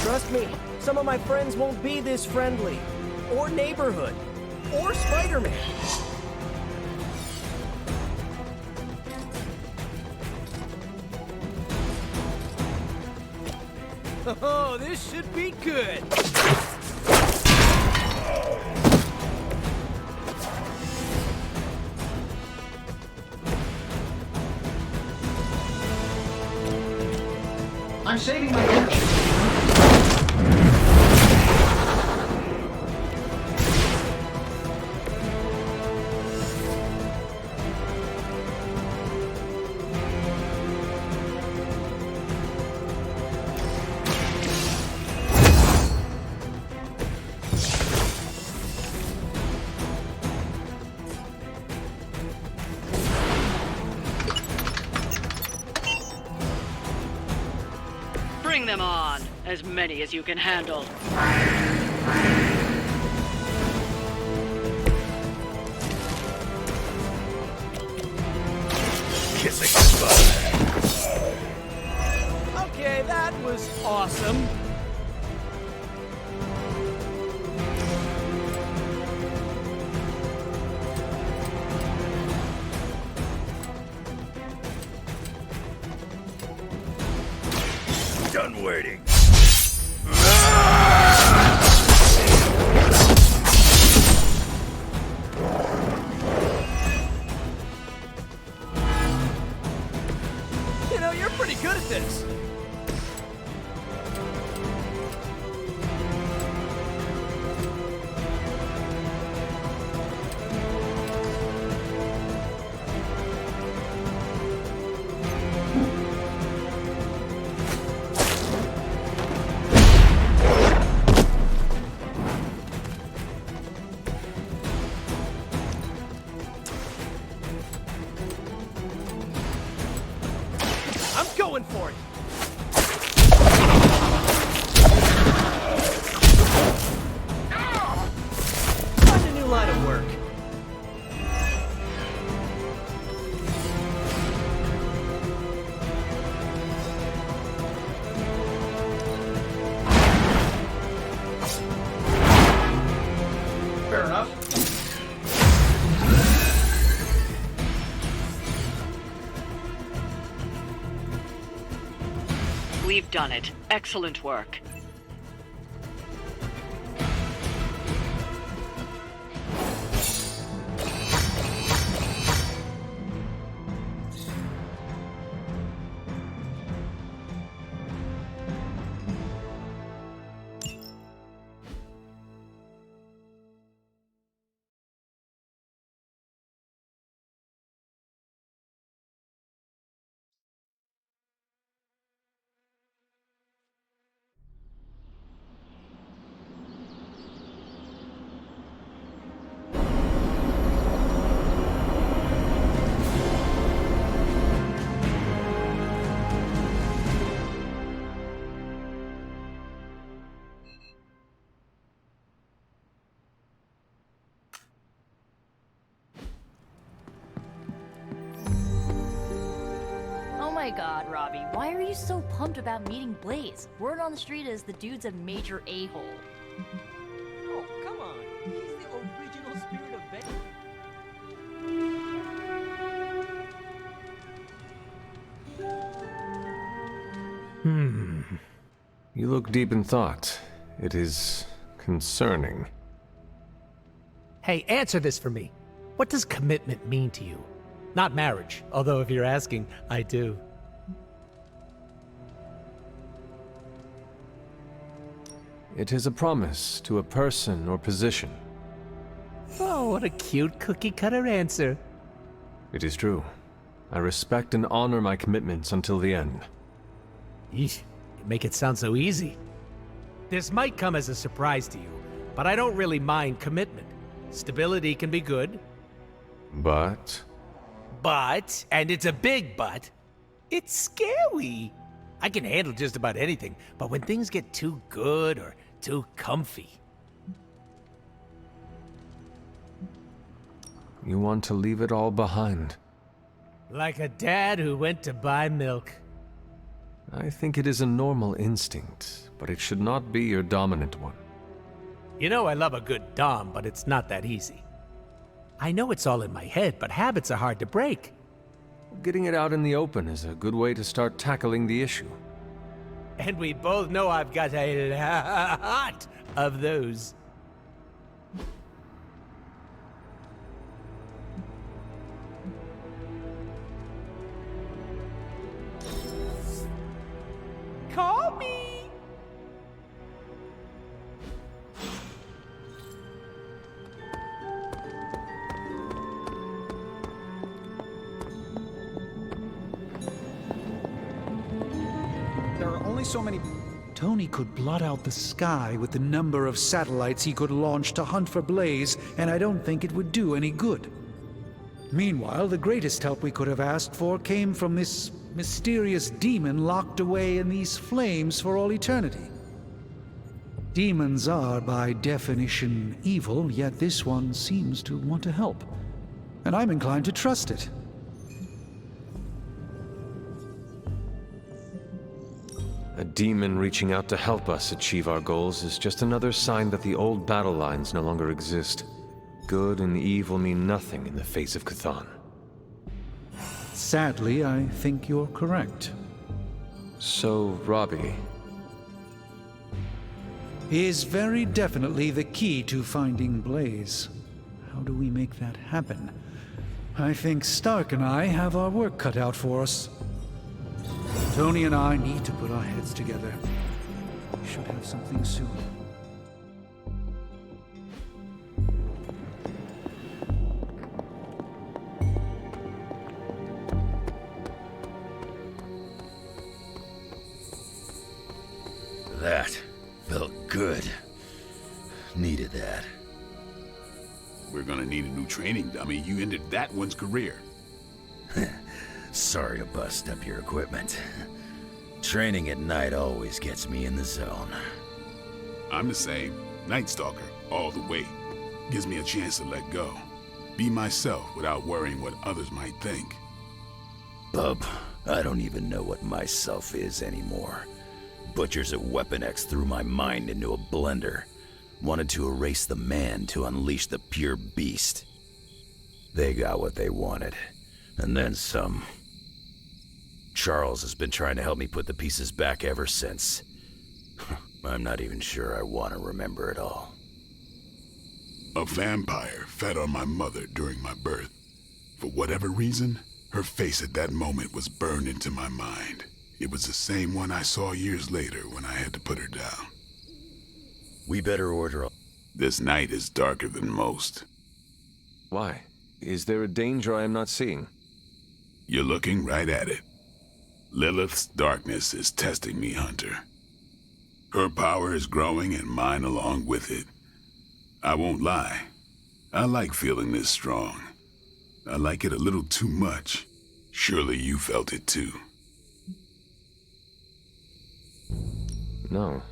Trust me, some of my friends won't be this friendly. Or neighborhood. Or Spider-Man. Oh, this should be good.
I'm saving my energy.
Bring them on. As many as you can handle.
Kiss it goodbye.
Okay, that was awesome.
Done waiting.
You know, you're pretty good at this. I'm going for it. Find a new line of work.
Fair enough.
We've done it. Excellent work.
my god, Robbie, why are you so pumped about meeting Blaze? Word on the street is the dude's a major a-hole.
Oh, come on. He's the original spirit of Ben.
You look deep in thought. It is concerning.
Hey, answer this for me. What does commitment mean to you? Not marriage, although if you're asking, I do.
It is a promise to a person or position.
Oh, what a cute cookie-cutter answer.
It is true. I respect and honor my commitments until the end.
Yeesh, you make it sound so easy. This might come as a surprise to you, but I don't really mind commitment. Stability can be good.
But,
and it's a big but, it's scary. I can handle just about anything, but when things get too good or too comfy.
you want to leave it all behind.
Like a dad who went to buy milk.
I think it is a normal instinct, but it should not be your dominant one.
You know I love a good dom, but it's not that easy. I know it's all in my head, but habits are hard to break.
Getting it out in the open is a good way to start tackling the issue.
And we both know I've got a lot of those. Call me!
There are only so many...
Tony could blot out the sky with the number of satellites he could launch to hunt for Blaze, and I don't think it would do any good. Meanwhile, the greatest help we could have asked for came from this mysterious demon locked away in these flames for all eternity. Demons are, by definition, evil, yet this one seems to want to help. And I'm inclined to trust it.
A demon reaching out to help us achieve our goals is just another sign that the old battle lines no longer exist. Good and evil mean nothing in the face of Cthon.
Sadly, I think you're correct.
So, Robbie
is very definitely the key to finding Blaze. How do we make that happen? I think Stark and I have our work cut out for us. Tony and I need to put our heads together. We should have something soon.
That felt good. Needed that.
We're gonna need a new training dummy. You ended that one's career.
Sorry to bust up your equipment. Training at night always gets me in the zone.
I'm the same. Night Stalker, all the way. Gives me a chance to let go. Be myself without worrying what others might think.
Bub, I don't even know what myself is anymore. Butchers at Weapon X threw my mind into a blender. Wanted to erase the man to unleash the pure beast. They got what they wanted. And then some. Charles has been trying to help me put the pieces back ever since. I'm not even sure I want to remember it all.
A vampire fed on my mother during my birth. For whatever reason, her face at that moment was burned into my mind. It was the same one I saw years later when I had to put her down.
We better order a...
This night is darker than most.
Why? Is there a danger I am not seeing?
You're looking right at it. Lilith's darkness is testing me, Hunter. Her power is growing and mine along with it. I won't lie. I like feeling this strong. I like it a little too much. Surely you felt it too.
No,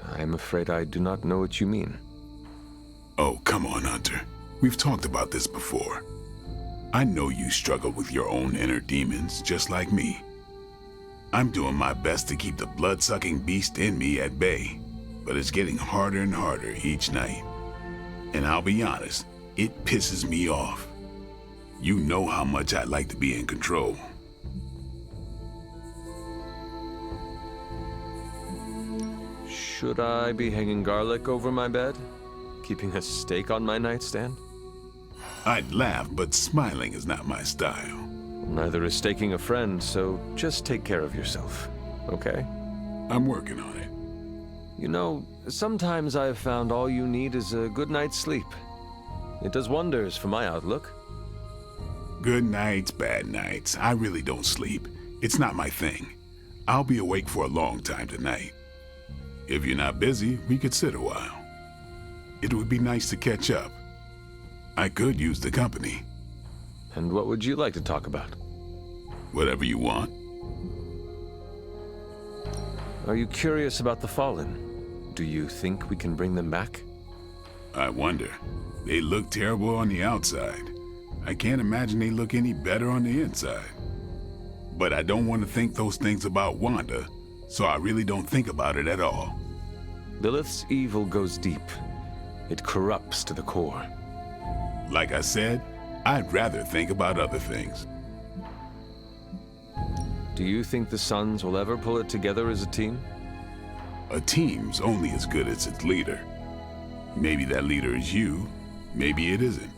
I am afraid I do not know what you mean.
Oh, come on, Hunter. We've talked about this before. I know you struggle with your own inner demons, just like me. I'm doing my best to keep the blood-sucking beast in me at bay, but it's getting harder and harder each night. And I'll be honest, it pisses me off. You know how much I like to be in control.
Should I be hanging garlic over my bed? Keeping a steak on my nightstand?
I'd laugh, but smiling is not my style.
Neither is staking a friend, so just take care of yourself, okay?
I'm working on it.
You know, sometimes I have found all you need is a good night's sleep. It does wonders for my outlook.
Good nights, bad nights. I really don't sleep. It's not my thing. I'll be awake for a long time tonight. If you're not busy, we could sit a while. It would be nice to catch up. I could use the company.
And what would you like to talk about?
Whatever you want.
Are you curious about the Fallen? Do you think we can bring them back?
I wonder. They look terrible on the outside. I can't imagine they look any better on the inside. But I don't want to think those things about Wanda, so I really don't think about it at all.
Lilith's evil goes deep. It corrupts to the core.
Like I said, I'd rather think about other things.
Do you think the Sons will ever pull it together as a team?
A team's only as good as its leader. Maybe that leader is you, maybe it isn't.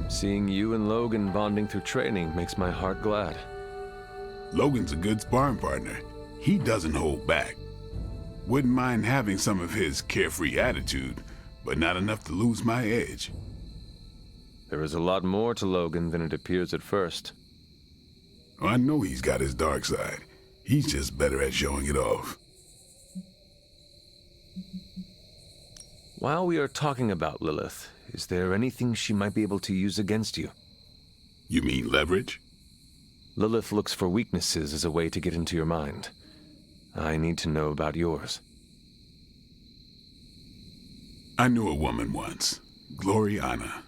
Seeing you and Logan bonding through training makes my heart glad.
Logan's a good sparring partner. He doesn't hold back. Wouldn't mind having some of his carefree attitude, but not enough to lose my edge.
There is a lot more to Logan than it appears at first.
I know he's got his dark side. He's just better at showing it off.
While we are talking about Lilith, is there anything she might be able to use against you?
You mean leverage?
Lilith looks for weaknesses as a way to get into your mind. I need to know about yours.
I knew a woman once, Gloriana.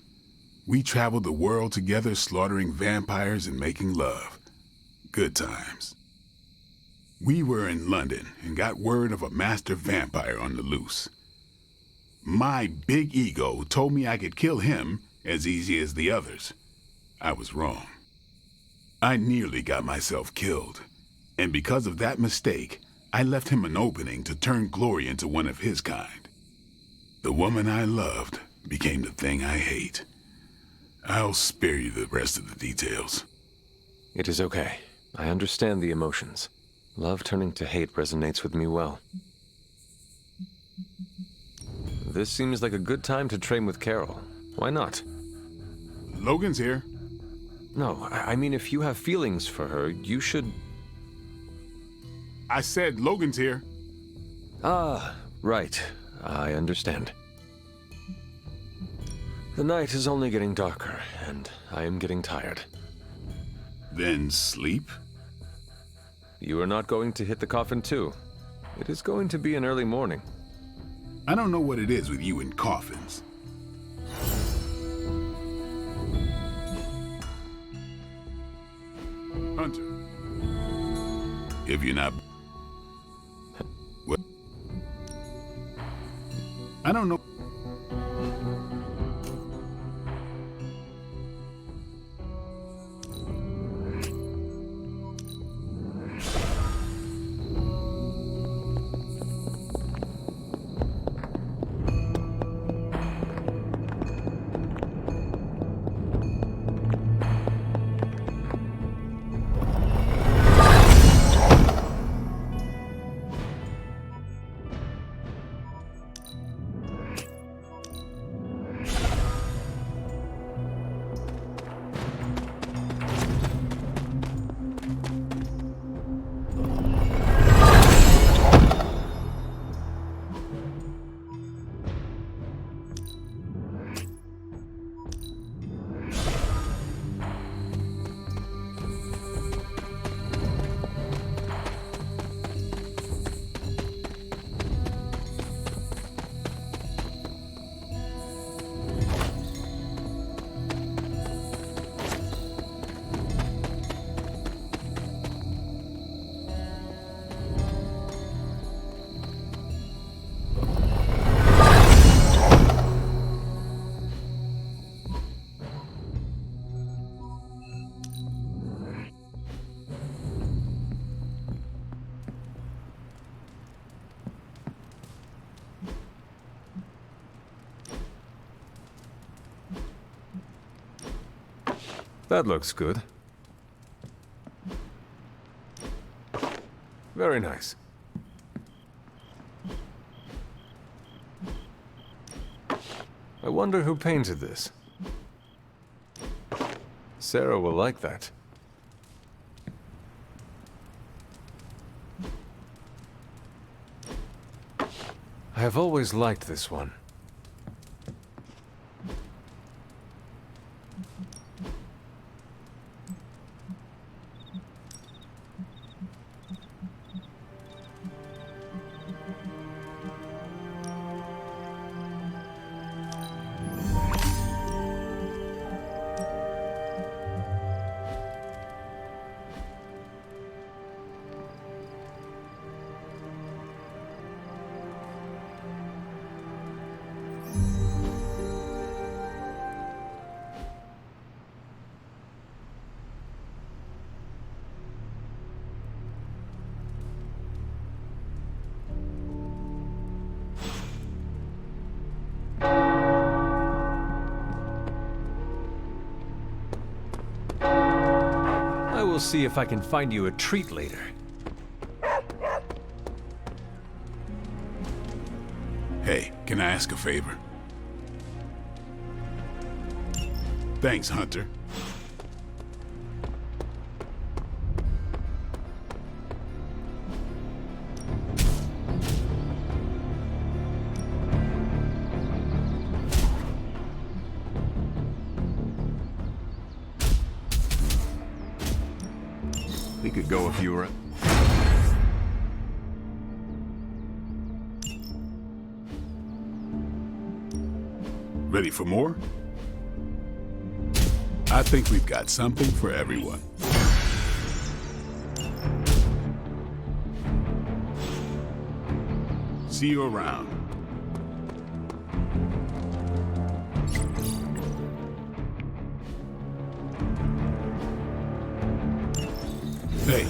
We traveled the world together, slaughtering vampires and making love. Good times. We were in London and got word of a master vampire on the loose. My big ego told me I could kill him as easy as the others. I was wrong. I nearly got myself killed, and because of that mistake, I left him an opening to turn Glory into one of his kind. The woman I loved became the thing I hate. I'll spare you the rest of the details.
It is okay. I understand the emotions. Love turning to hate resonates with me well. This seems like a good time to train with Carol. Why not?
Logan's here.
No, I mean if you have feelings for her, you should...
I said Logan's here.
Ah, right. I understand. The night is only getting darker, and I am getting tired.
Then sleep?
You are not going to hit the coffin too. It is going to be an early morning.
I don't know what it is with you and coffins. Hunter. If you're not... What? I don't know.
That looks good. Very nice. I wonder who painted this. Sarah will like that. I have always liked this one. I will see if I can find you a treat later.
Hey, can I ask a favor? Thanks, Hunter.
We could go if you were...
Ready for more? I think we've got something for everyone. See you around. Hey.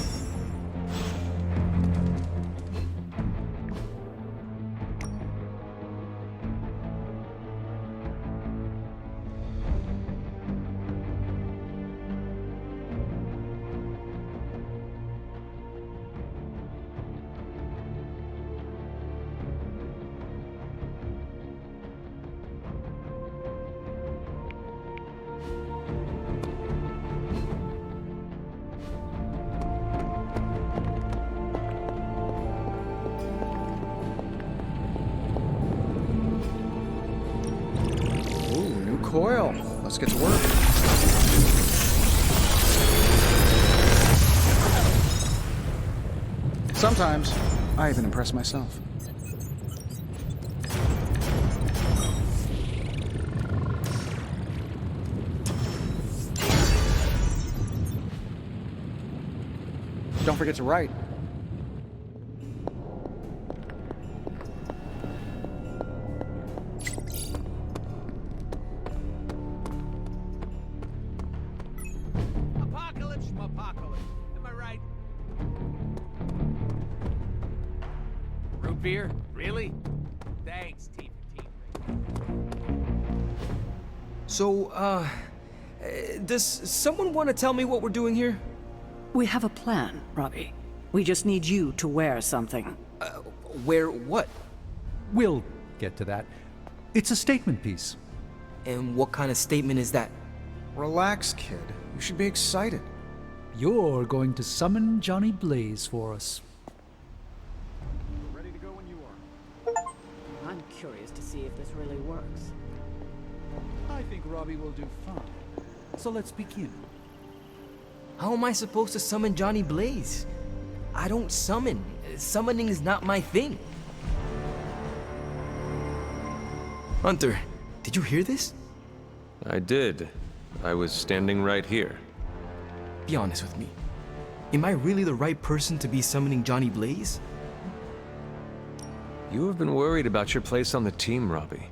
Coil. Let's get to work. Sometimes, I even impress myself. Don't forget to write.
Beer? Really? Thanks, T for T.
So, does someone want to tell me what we're doing here?
We have a plan, Robbie. We just need you to wear something.
Wear what?
We'll get to that. It's a statement piece.
And what kind of statement is that?
Relax, kid. You should be excited.
You're going to summon Johnny Blaze for us.
I'm curious to see if this really works.
I think Robbie will do fine. So let's begin.
How am I supposed to summon Johnny Blaze? I don't summon. Summoning is not my thing. Hunter, did you hear this?
I did. I was standing right here.
Be honest with me. Am I really the right person to be summoning Johnny Blaze?
You have been worried about your place on the team, Robbie.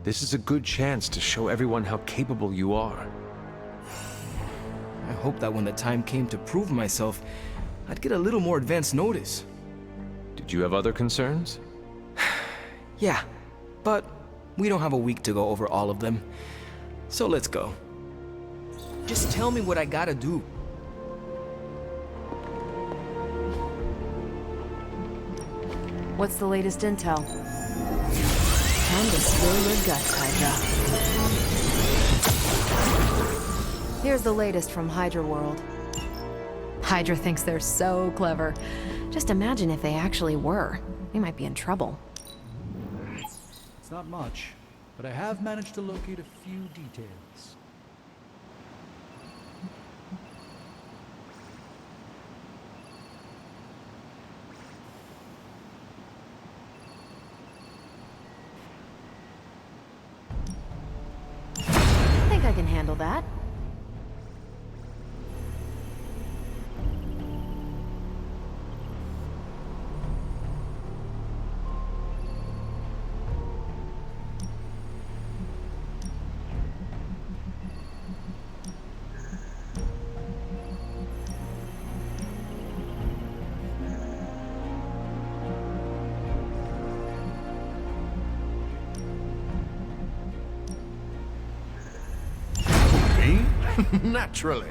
This is a good chance to show everyone how capable you are.
I hope that when the time came to prove myself, I'd get a little more advance notice.
Did you have other concerns?
Yeah, but we don't have a week to go over all of them. So let's go. Just tell me what I gotta do.
What's the latest intel? Time to spill your guts, Hydra. Here's the latest from Hydra World. Hydra thinks they're so clever. Just imagine if they actually were. We might be in trouble.
It's not much, but I have managed to locate a few details.
I think I can handle that.
Me? Naturally.